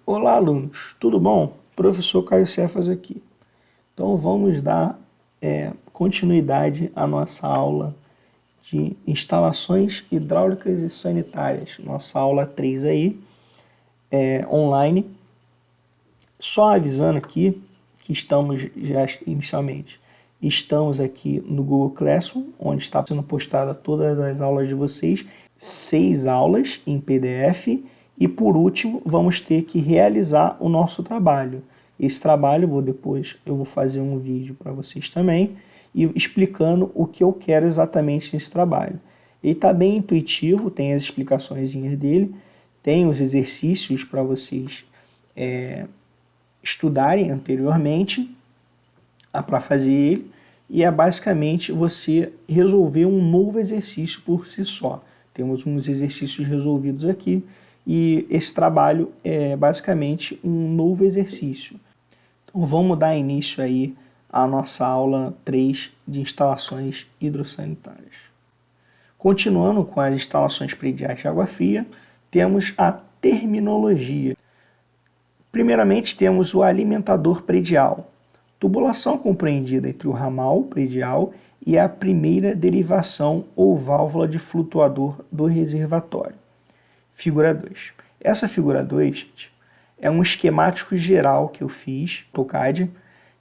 Olá, alunos, tudo bom? Professor Caio Cefas aqui. Então vamos dar continuidade à nossa aula de instalações hidráulicas e sanitárias. Nossa aula 3 aí, online. Só avisando aqui que estamos já inicialmente, estamos aqui no Google Classroom, onde está sendo postada todas as aulas de vocês, 6 aulas em PDF, e por último vamos ter que realizar o nosso trabalho. Esse trabalho eu vou fazer um vídeo para vocês também, e explicando o que eu quero exatamente nesse trabalho. Ele está bem intuitivo, tem as explicações dele, tem os exercícios para vocês estudarem anteriormente para fazer ele, e é basicamente você resolver um novo exercício por si só. Temos uns exercícios resolvidos aqui, e esse trabalho é basicamente um novo exercício. Então vamos dar início aí à nossa aula 3 de instalações hidrossanitárias. Continuando com as instalações prediais de água fria, temos a terminologia. Primeiramente temos o alimentador predial, tubulação compreendida entre o ramal predial e a primeira derivação ou válvula de flutuador do reservatório. Figura 2. Essa figura 2, gente, é um esquemático geral que eu fiz, AutoCAD,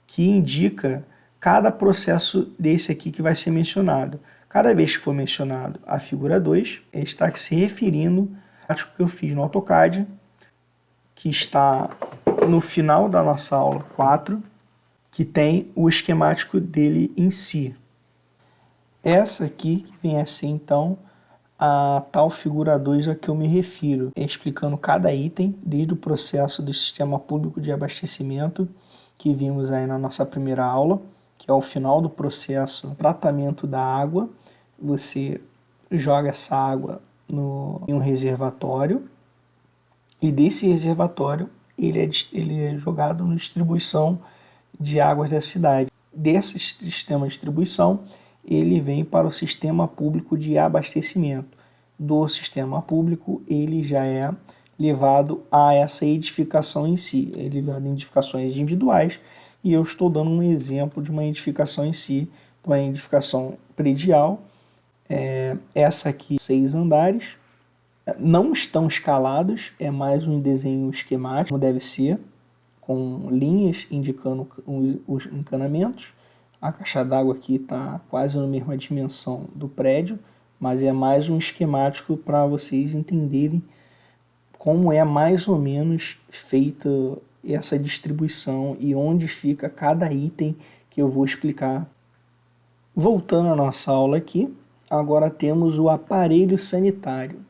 que indica cada processo desse aqui que vai ser mencionado. Cada vez que for mencionado a figura 2, ele está se referindo ao que eu fiz no AutoCAD, que está no final da nossa aula 4, que tem o esquemático dele em si. Essa aqui que vem a ser então a tal figura 2 a que eu me refiro, explicando cada item, desde o processo do sistema público de abastecimento, que vimos aí na nossa primeira aula, que é o final do processo de tratamento da água. Você joga essa água em um reservatório, e desse reservatório ele é jogado na distribuição de águas da cidade. Desse sistema de distribuição, ele vem para o sistema público de abastecimento. Do sistema público, ele já é levado a essa edificação em si. Ele é levado em edificações individuais, e eu estou dando um exemplo de uma edificação em si, uma edificação predial. Essa aqui, 6 andares, não estão escalados, é mais um desenho esquemático, como deve ser, com linhas indicando os encanamentos. A caixa d'água aqui está quase na mesma dimensão do prédio, mas é mais um esquemático para vocês entenderem como é mais ou menos feita essa distribuição e onde fica cada item que eu vou explicar. Voltando à nossa aula aqui, agora temos o aparelho sanitário.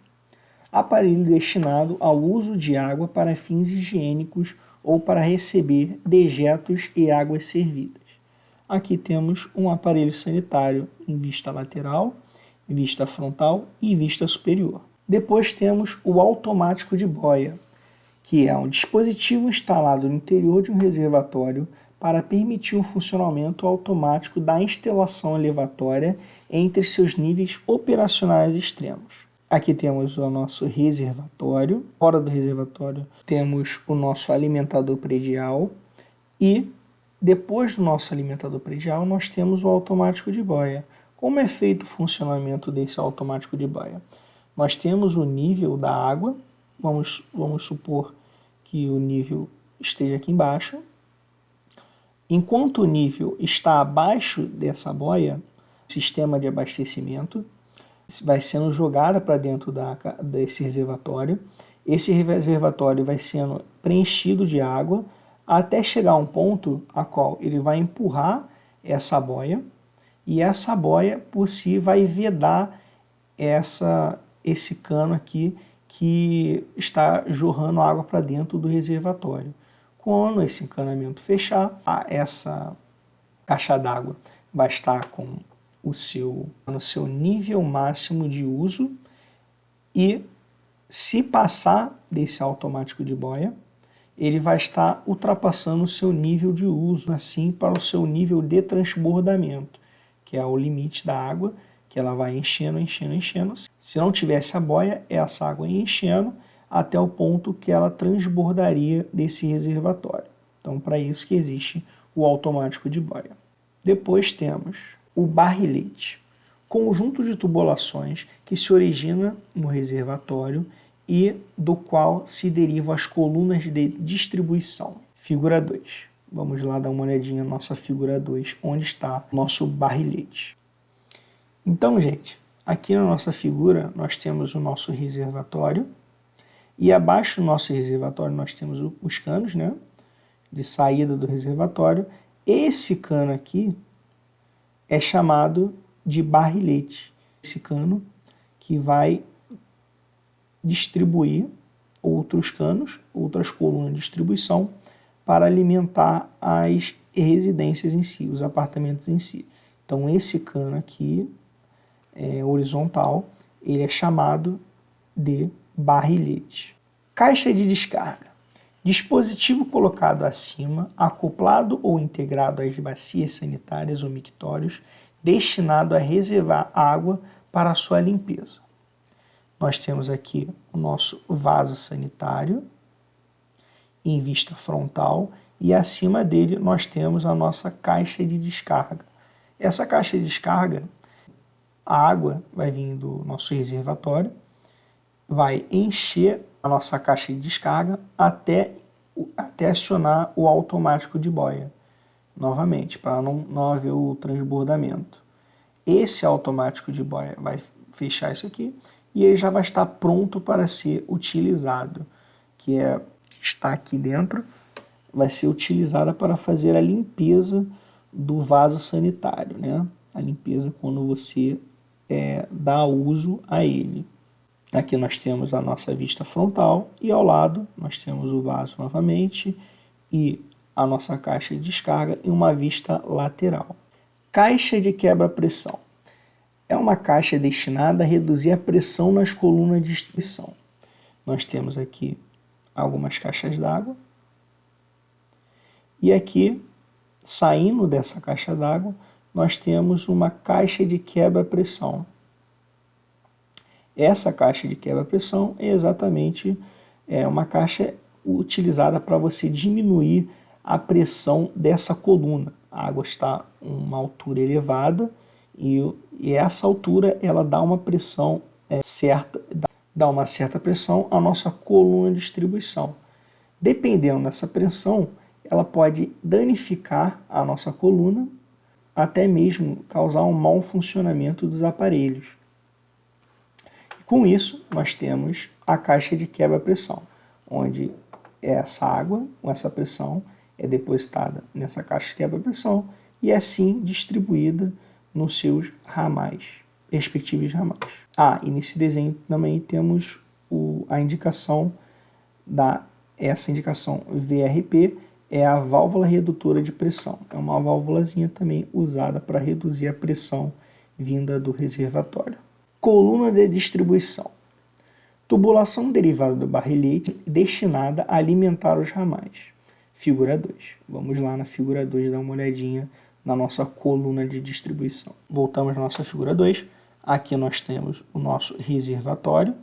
Aparelho destinado ao uso de água para fins higiênicos ou para receber dejetos e águas servidas. Aqui temos um aparelho sanitário em vista lateral, vista frontal e vista superior. Depois temos o automático de boia, que é um dispositivo instalado no interior de um reservatório para permitir o funcionamento automático da instalação elevatória entre seus níveis operacionais extremos. Aqui temos o nosso reservatório. Fora do reservatório temos o nosso alimentador predial, e depois do nosso alimentador predial nós temos o automático de boia. Como é feito o funcionamento desse automático de boia? Nós temos o nível da água, vamos supor que o nível esteja aqui embaixo. Enquanto o nível está abaixo dessa boia, sistema de abastecimento vai sendo jogada para dentro desse reservatório. Esse reservatório vai sendo preenchido de água até chegar a um ponto a qual ele vai empurrar essa boia, e essa boia por si vai vedar esse cano aqui que está jorrando água para dentro do reservatório. Quando esse encanamento fechar, essa caixa d'água vai estar no seu nível máximo de uso, e se passar desse automático de boia, ele vai estar ultrapassando o seu nível de uso, assim para o seu nível de transbordamento, que é o limite da água, que ela vai enchendo, enchendo, enchendo. Se não tivesse a boia, essa água ia enchendo até o ponto que ela transbordaria desse reservatório. Então, para isso que existe o automático de boia. Depois temos o barrilete, conjunto de tubulações que se origina no reservatório e do qual se derivam as colunas de distribuição. Figura 2. Vamos lá dar uma olhadinha na nossa figura 2, onde está o nosso barrilete. Então, gente, aqui na nossa figura nós temos o nosso reservatório e abaixo do nosso reservatório nós temos os canos, né, de saída do reservatório. Esse cano aqui é chamado de barrilete. Esse cano que vai distribuir outros canos, outras colunas de distribuição para alimentar as residências em si, os apartamentos em si. Então esse cano aqui horizontal, ele é chamado de barrilete. Caixa de descarga. Dispositivo colocado acima, acoplado ou integrado às bacias sanitárias ou mictórios, destinado a reservar água para a sua limpeza. Nós temos aqui o nosso vaso sanitário em vista frontal e acima dele nós temos a nossa caixa de descarga. Essa caixa de descarga, a água vai vir do nosso reservatório, vai encher a nossa caixa de descarga até acionar o automático de boia, novamente, para não haver o transbordamento. Esse automático de boia vai fechar isso aqui e ele já vai estar pronto para ser utilizado, que está aqui dentro, vai ser utilizada para fazer a limpeza do vaso sanitário, né? A limpeza quando você dá uso a ele. Aqui nós temos a nossa vista frontal e ao lado nós temos o vaso novamente e a nossa caixa de descarga em uma vista lateral. Caixa de quebra-pressão. É uma caixa destinada a reduzir a pressão nas colunas de distribuição. Nós temos aqui algumas caixas d'água e aqui, saindo dessa caixa d'água, nós temos uma caixa de quebra-pressão. Essa caixa de quebra-pressão é exatamente uma caixa utilizada para você diminuir a pressão dessa coluna. A água está em uma altura elevada e essa altura ela dá uma pressão certa, dá uma certa pressão à nossa coluna de distribuição. Dependendo dessa pressão, ela pode danificar a nossa coluna, até mesmo causar um mau funcionamento dos aparelhos. Com isso, nós temos a caixa de quebra-pressão, onde essa água, com essa pressão, é depositada nessa caixa de quebra-pressão e assim distribuída nos seus ramais, respectivos ramais. E nesse desenho também temos a indicação essa indicação VRP é a válvula redutora de pressão. É uma válvulazinha também usada para reduzir a pressão vinda do reservatório. Coluna de distribuição. Tubulação derivada do barrilete destinada a alimentar os ramais. Figura 2. Vamos lá na figura 2 dar uma olhadinha na nossa coluna de distribuição. Voltamos à nossa figura 2. Aqui nós temos o nosso reservatório.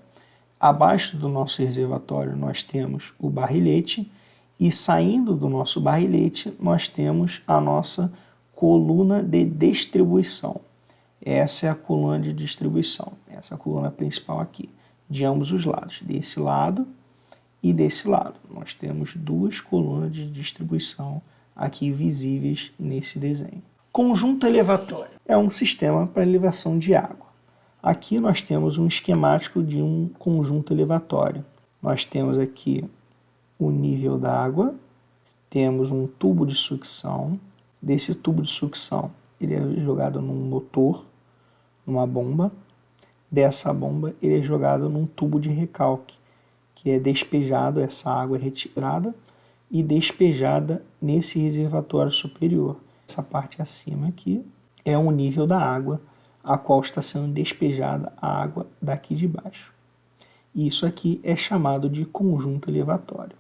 Abaixo do nosso reservatório nós temos o barrilete. E saindo do nosso barrilete nós temos a nossa coluna de distribuição. Essa é a coluna de distribuição, essa é a coluna principal aqui, de ambos os lados, desse lado e desse lado. Nós temos duas colunas de distribuição aqui visíveis nesse desenho. Conjunto elevatório é um sistema para elevação de água. Aqui nós temos um esquemático de um conjunto elevatório. Nós temos aqui o nível da água, temos um tubo de sucção. Desse tubo de sucção, ele é jogado num motor, numa bomba. Dessa bomba, ele é jogado num tubo de recalque, que é despejado, essa água é retirada e despejada nesse reservatório superior. Essa parte acima aqui é o nível da água, a qual está sendo despejada a água daqui de baixo. Isso aqui é chamado de conjunto elevatório.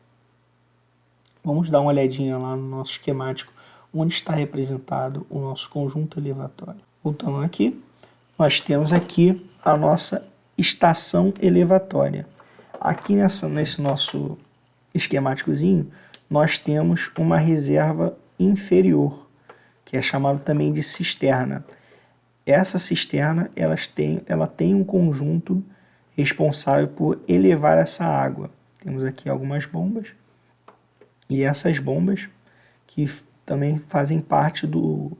Vamos dar uma olhadinha lá no nosso esquemático, onde está representado o nosso conjunto elevatório. Voltando aqui, nós temos aqui a nossa estação elevatória. Aqui nesse nosso esquemáticozinho, nós temos uma reserva inferior, que é chamada também de cisterna. Essa cisterna ela tem um conjunto responsável por elevar essa água. Temos aqui algumas bombas, e essas bombas que também fazem parte do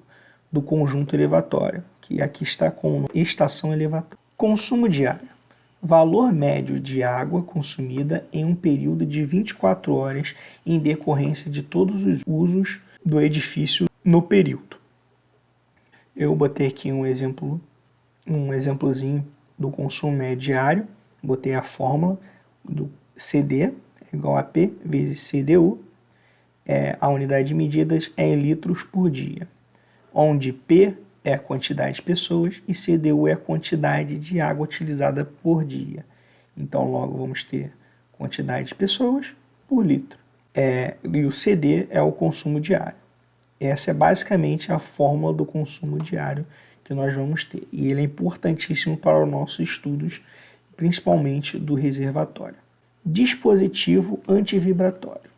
conjunto elevatório, que aqui está com estação elevatória. Consumo diário. Valor médio de água consumida em um período de 24 horas em decorrência de todos os usos do edifício no período. Eu botei aqui um exemplozinho do consumo médio diário, botei a fórmula do CD igual a P vezes CDU, a unidade de medidas é em litros por dia, onde P é a quantidade de pessoas e CDU é a quantidade de água utilizada por dia. Então, logo vamos ter quantidade de pessoas por litro. E o CD é o consumo diário. Essa é basicamente a fórmula do consumo diário que nós vamos ter. E ele é importantíssimo para os nossos estudos, principalmente do reservatório. Dispositivo antivibratório.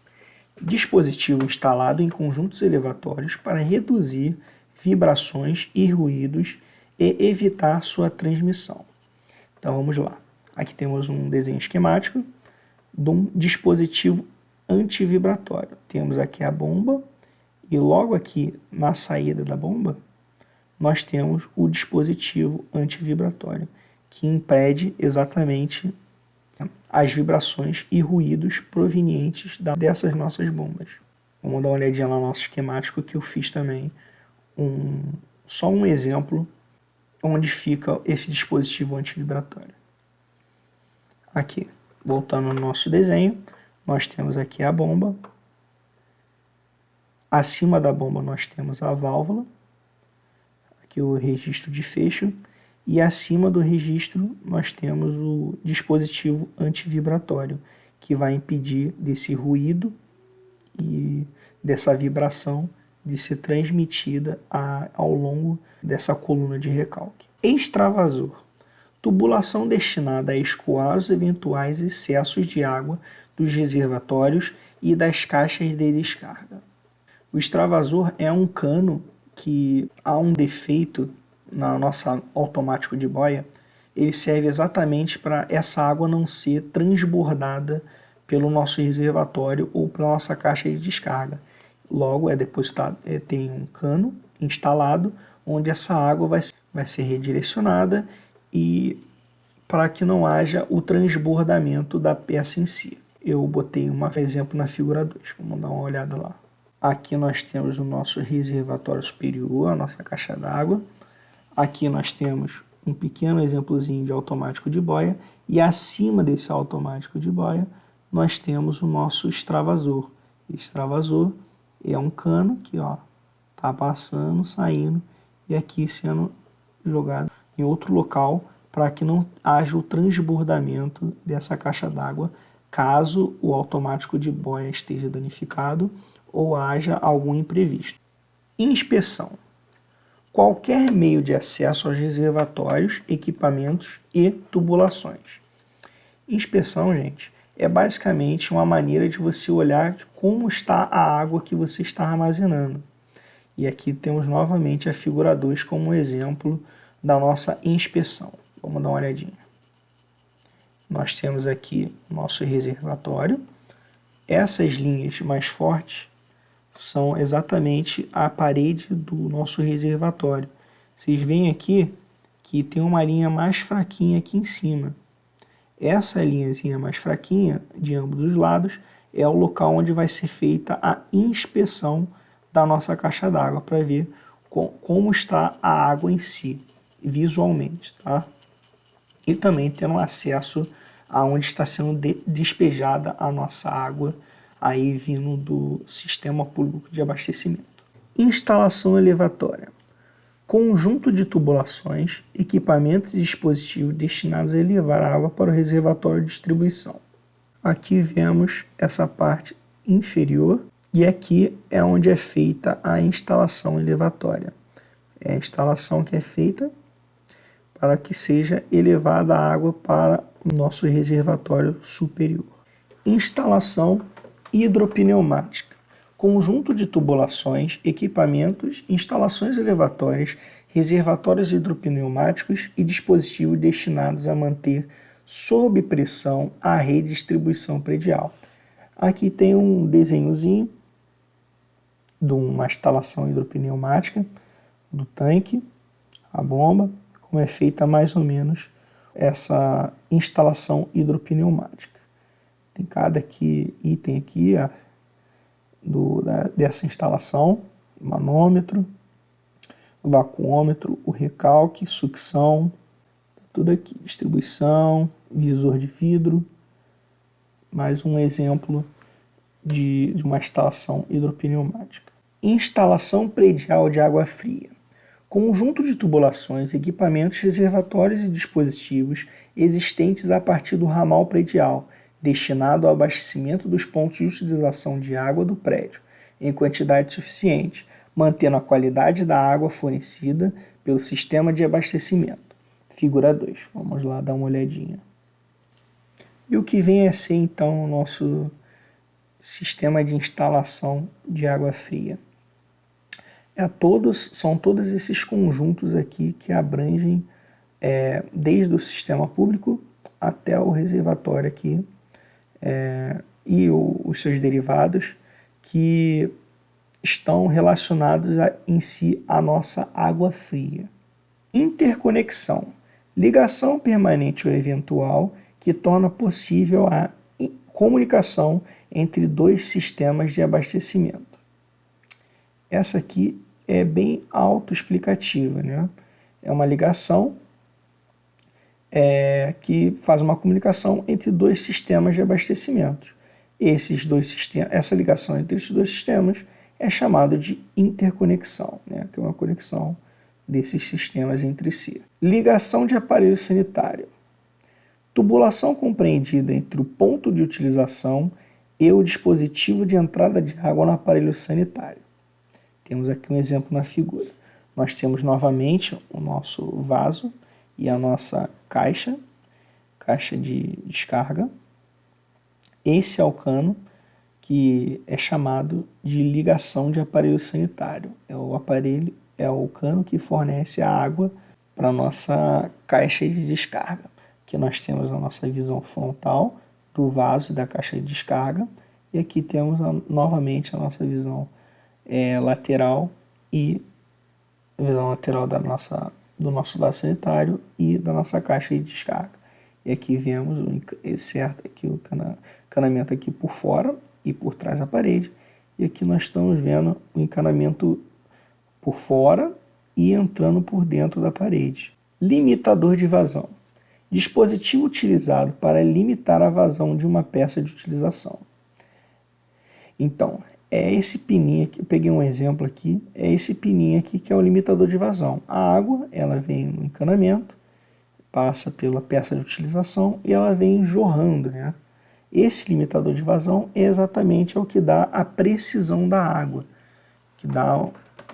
Dispositivo instalado em conjuntos elevatórios para reduzir vibrações e ruídos e evitar sua transmissão. Então vamos lá. Aqui temos um desenho esquemático de um dispositivo antivibratório. Temos aqui a bomba e logo aqui na saída da bomba nós temos o dispositivo antivibratório que impede exatamente as vibrações e ruídos provenientes dessas nossas bombas. Vamos dar uma olhadinha lá no nosso esquemático que eu fiz também só um exemplo onde fica esse dispositivo antivibratório. Aqui, voltando no nosso desenho, nós temos aqui a bomba. Acima da bomba nós temos a válvula, aqui o registro de fecho, e acima do registro nós temos o dispositivo antivibratório, que vai impedir desse ruído e dessa vibração de ser transmitida ao longo dessa coluna de recalque. Extravasor. Tubulação destinada a escoar os eventuais excessos de água dos reservatórios e das caixas de descarga. O extravasor é um cano que há um defeito na nossa automático de boia. Ele serve exatamente para essa água não ser transbordada pelo nosso reservatório ou pela nossa caixa de descarga. Logo, tem um cano instalado onde essa água vai ser redirecionada e para que não haja o transbordamento da peça em si. Eu botei um exemplo na figura 2, vamos dar uma olhada lá. Aqui nós temos o nosso reservatório superior, a nossa caixa d'água. Aqui nós temos um pequeno exemplozinho de automático de boia e acima desse automático de boia nós temos o nosso extravasor. Extravasor é um cano que está passando, saindo e aqui sendo jogado em outro local para que não haja o transbordamento dessa caixa d'água caso o automático de boia esteja danificado ou haja algum imprevisto. Inspeção. Qualquer meio de acesso aos reservatórios, equipamentos e tubulações. Inspeção, gente, é basicamente uma maneira de você olhar como está a água que você está armazenando. E aqui temos novamente a figura 2 como exemplo da nossa inspeção. Vamos dar uma olhadinha. Nós temos aqui o nosso reservatório. Essas linhas mais fortes são exatamente a parede do nosso reservatório. Vocês veem aqui que tem uma linha mais fraquinha aqui em cima. Essa linhazinha mais fraquinha de ambos os lados é o local onde vai ser feita a inspeção da nossa caixa d'água para ver como está a água em si, visualmente, tá? E também tendo acesso aonde está sendo despejada a nossa água aí vindo do sistema público de abastecimento. Instalação elevatória. Conjunto de tubulações, equipamentos e dispositivos destinados a elevar a água para o reservatório de distribuição. Aqui vemos essa parte inferior e aqui é onde é feita a instalação elevatória. É a instalação que é feita para que seja elevada a água para nosso reservatório superior. Instalação hidropneumática. Conjunto de tubulações, equipamentos, instalações elevatórias, reservatórios hidropneumáticos e dispositivos destinados a manter sob pressão a rede de distribuição predial. Aqui tem um desenhozinho de uma instalação hidropneumática do tanque, a bomba, como é feita mais ou menos essa instalação hidropneumática. Tem cada item aqui dessa instalação: manômetro, vacuômetro, o recalque, sucção, tudo aqui, distribuição, visor de vidro. Mais um exemplo de uma instalação hidropneumática. Instalação predial de água fria. Conjunto de tubulações, equipamentos, reservatórios e dispositivos existentes a partir do ramal predial, destinado ao abastecimento dos pontos de utilização de água do prédio, em quantidade suficiente, mantendo a qualidade da água fornecida pelo sistema de abastecimento. Figura 2. Vamos lá dar uma olhadinha. E o que vem a ser, então, o nosso sistema de instalação de água fria? São todos esses conjuntos aqui que abrangem desde o sistema público até o reservatório aqui e os seus derivados, que estão relacionados em si à nossa água fria. Interconexão. Ligação permanente ou eventual que torna possível a comunicação entre dois sistemas de abastecimento. Essa aqui é bem autoexplicativa, né? É uma ligação que faz uma comunicação entre dois sistemas de abastecimento. Essa ligação entre esses dois sistemas é chamada de interconexão, né? Que é uma conexão desses sistemas entre si. Ligação de aparelho sanitário. Tubulação compreendida entre o ponto de utilização e o dispositivo de entrada de água no aparelho sanitário. Temos aqui um exemplo na figura. Nós temos novamente o nosso vaso e a nossa caixa de descarga. Esse é o cano que é chamado de ligação de aparelho sanitário. É o cano que fornece a água para a nossa caixa de descarga. Aqui nós temos a nossa visão frontal do vaso e da caixa de descarga, e aqui temos novamente a nossa visão lateral e a visão lateral do nosso vaso sanitário e da nossa caixa de descarga. E aqui vemos o encanamento aqui por fora e por trás da parede, e aqui nós estamos vendo o encanamento por fora e entrando por dentro da parede. Limitador de vazão. Dispositivo utilizado para limitar a vazão de uma peça de utilização. Então, é esse pininho aqui, eu peguei um exemplo aqui, é esse pininho aqui que é o limitador de vazão. A água, ela vem no encanamento, passa pela peça de utilização e ela vem jorrando, né? Esse limitador de vazão é exatamente o que dá a precisão da água,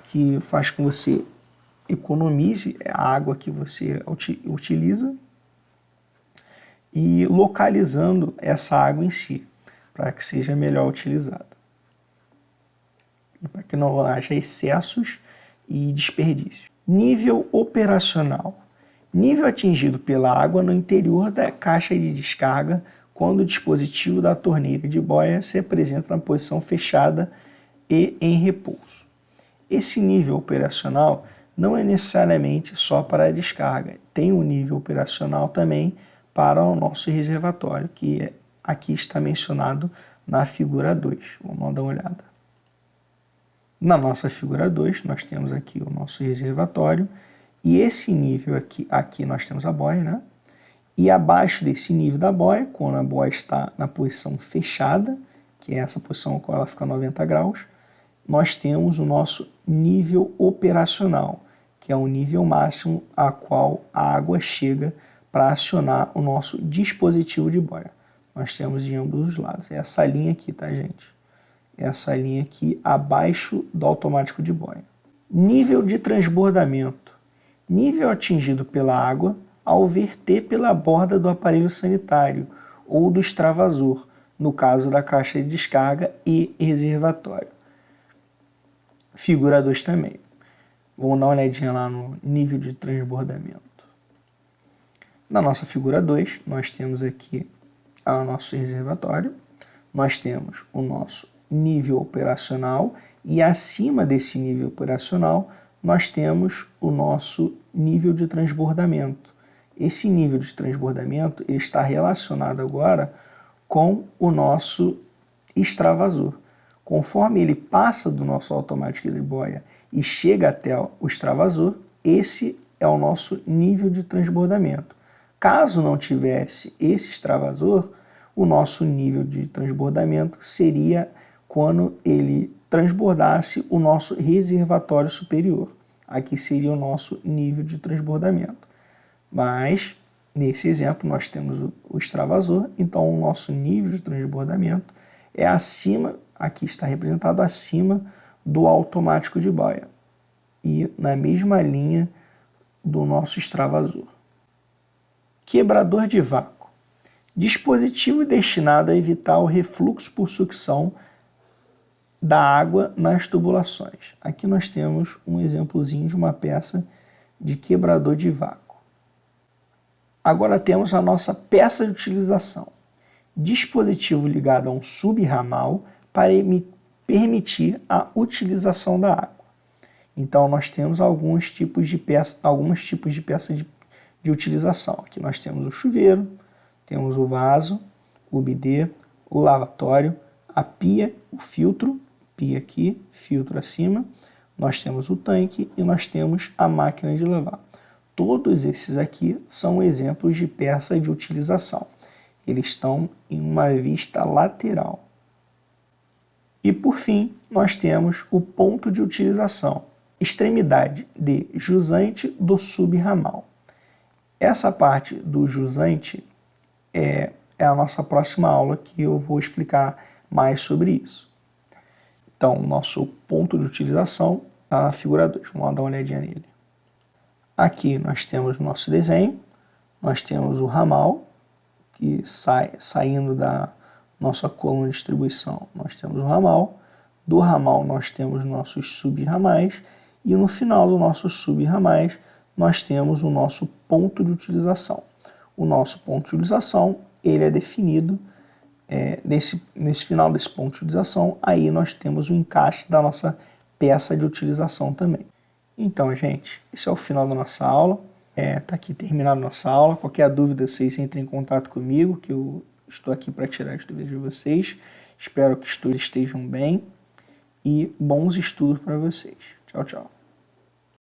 que faz com que você economize a água que você utiliza e localizando essa água em si, para que seja melhor utilizada. E para que não haja excessos e desperdícios. Nível operacional. Nível atingido pela água no interior da caixa de descarga quando o dispositivo da torneira de boia se apresenta na posição fechada e em repouso. Esse nível operacional não é necessariamente só para a descarga, tem um nível operacional também para o nosso reservatório, que aqui está mencionado na figura 2. Vamos dar uma olhada. Na nossa figura 2, nós temos aqui o nosso reservatório, e esse nível aqui nós temos a boia, né? E abaixo desse nível da boia, quando a boia está na posição fechada, que é essa posição na qual ela fica a 90 graus, nós temos o nosso nível operacional, que é o nível máximo a qual a água chega para acionar o nosso dispositivo de boia. Nós temos de ambos os lados. É essa linha aqui, tá, gente? Essa linha aqui abaixo do automático de boia. Nível de transbordamento. Nível atingido pela água ao verter pela borda do aparelho sanitário ou do extravasor, no caso da caixa de descarga e reservatório. Figura 2 também. Vamos dar uma olhadinha lá no nível de transbordamento. Na nossa figura 2, nós temos aqui o nosso reservatório, nós temos o nosso nível operacional e acima desse nível operacional nós temos o nosso nível de transbordamento. Esse nível de transbordamento ele está relacionado agora com o nosso extravasor. Conforme ele passa do nosso automático de boia e chega até o extravasor, esse é o nosso nível de transbordamento. Caso não tivesse esse extravasor, o nosso nível de transbordamento seria quando ele transbordasse o nosso reservatório superior. Aqui seria o nosso nível de transbordamento. Mas, nesse exemplo, nós temos o extravasor, então o nosso nível de transbordamento é acima, aqui está representado acima do automático de boia e na mesma linha do nosso extravasor. Quebrador de vácuo. Dispositivo destinado a evitar o refluxo por sucção da água nas tubulações. Aqui nós temos um exemplozinho de uma peça de quebrador de vácuo. Agora temos a nossa peça de utilização. Dispositivo ligado a um subramal para permitir a utilização da água. Então nós temos alguns tipos de peça de utilização. Aqui nós temos o chuveiro, temos o vaso, o bidê, o lavatório, a pia, o filtro, pia aqui, filtro acima, nós temos o tanque e nós temos a máquina de lavar. Todos esses aqui são exemplos de peça de utilização. Eles estão em uma vista lateral. E por fim, nós temos o ponto de utilização, extremidade de jusante do subramal. Essa parte do jusante é a nossa próxima aula que eu vou explicar mais sobre isso. Então, o nosso ponto de utilização está na figura 2. Vamos dar uma olhadinha nele. Aqui nós temos o nosso desenho, nós temos o ramal, que saindo da nossa coluna de distribuição, nós temos o ramal. Do ramal nós temos nossos subramais e no final dos nossos subramais nós temos o nosso ponto de utilização. O nosso ponto de utilização ele é definido nesse final desse ponto de utilização, aí nós temos o encaixe da nossa peça de utilização também. Então, gente, esse é o final da nossa aula. Tá aqui terminada a nossa aula. Qualquer dúvida, vocês entrem em contato comigo, que eu estou aqui para tirar as dúvidas de vocês. Espero que todos estejam bem e bons estudos para vocês. Tchau, tchau.